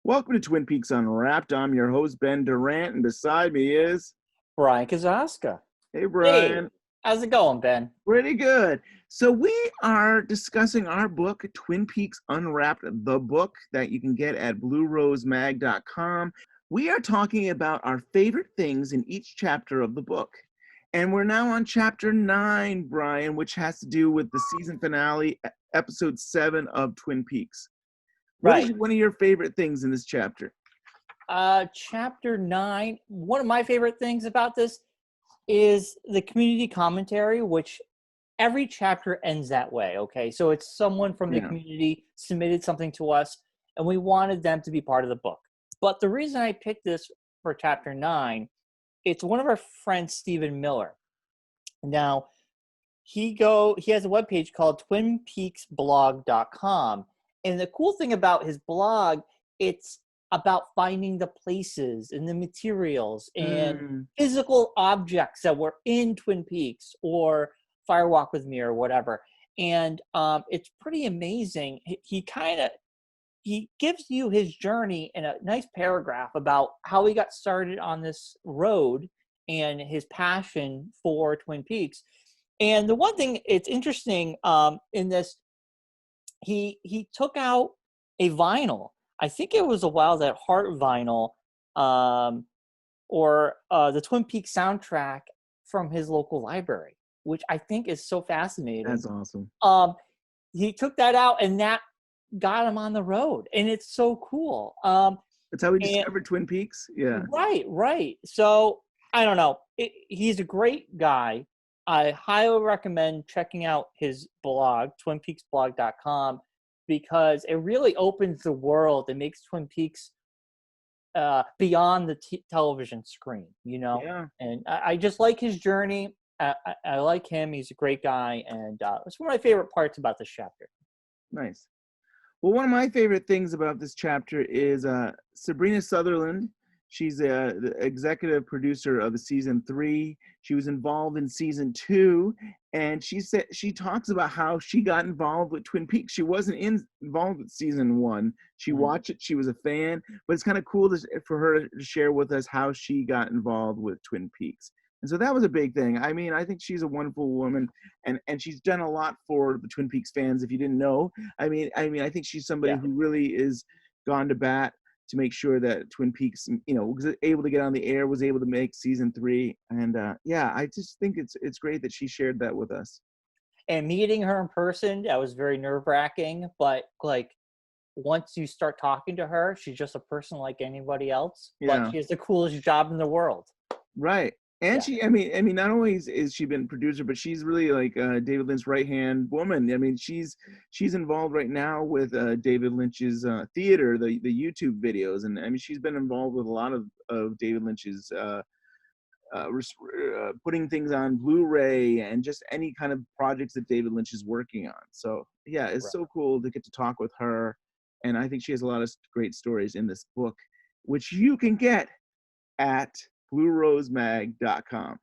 Welcome to Twin Peaks Unwrapped. I'm your host, Ben Durant, and beside me is... Bryon Kazaska. Hey, Hey, Bryon. how's it going, Ben? Pretty good. So we are discussing our book, Twin Peaks Unwrapped, the book that you can get at bluerosemag.com. We are talking about our favorite things in each chapter of the book. And we're now on chapter 9, Bryon, which has to do with the season finale, episode 7 of Twin Peaks. What is Right. one of your favorite things in this chapter? Chapter 9. One of my favorite things about this is the community commentary, which every chapter ends that way, okay? So it's someone from the Yeah. community submitted something to us, and we wanted them to be part of the book. But the reason I picked this for chapter 9, it's one of our friends, Stephen Miller. Now, he has a webpage called twinpeaksblog.com. And the cool thing about his blog, it's about finding the places and the materials and physical objects that were in Twin Peaks or Firewalk with Me or whatever. And it's pretty amazing. He gives you his journey in a nice paragraph about how he got started on this road and his passion for Twin Peaks. And the one thing it's interesting in this, he took out a vinyl. I think it was a Wild at Heart vinyl, or the Twin Peaks soundtrack from his local library, which I think is so fascinating. That's awesome. He took that out, and that got him on the road, and it's so cool. That's how we discovered Twin Peaks? Yeah. Right. So, I don't know. He's a great guy. I highly recommend checking out his blog, twinpeaksblog.com, because it really opens the world and makes Twin Peaks beyond the television screen, you know? Yeah. And I just like his journey. I like him. He's a great guy. And it's one of my favorite parts about this chapter. Nice. Well, one of my favorite things about this chapter is Sabrina Sutherland. She's the executive producer of the season 3. She was involved in season 2, and she talks about how she got involved with Twin Peaks. She wasn't involved with season 1. She watched it. She was a fan, but it's kind of cool for her to share with us how she got involved with Twin Peaks. And so that was a big thing. I mean, I think she's a wonderful woman, and she's done a lot for the Twin Peaks fans. If you didn't know, I think she's somebody who really is gone to bat to make sure that Twin Peaks, was able to get on the air, was able to make season 3. And I just think it's great that she shared that with us. And meeting her in person, that was very nerve-wracking. But once you start talking to her, she's just a person like anybody else. Yeah. But she has the coolest job in the world. Right. And she, not only is she been producer, but she's really like David Lynch's right-hand woman. I mean, she's involved right now with David Lynch's theater, the YouTube videos. And I mean, she's been involved with a lot of David Lynch's putting things on Blu-ray and just any kind of projects that David Lynch is working on. So yeah, it's so cool to get to talk with her. And I think she has a lot of great stories in this book, which you can get at bluerosemag.com.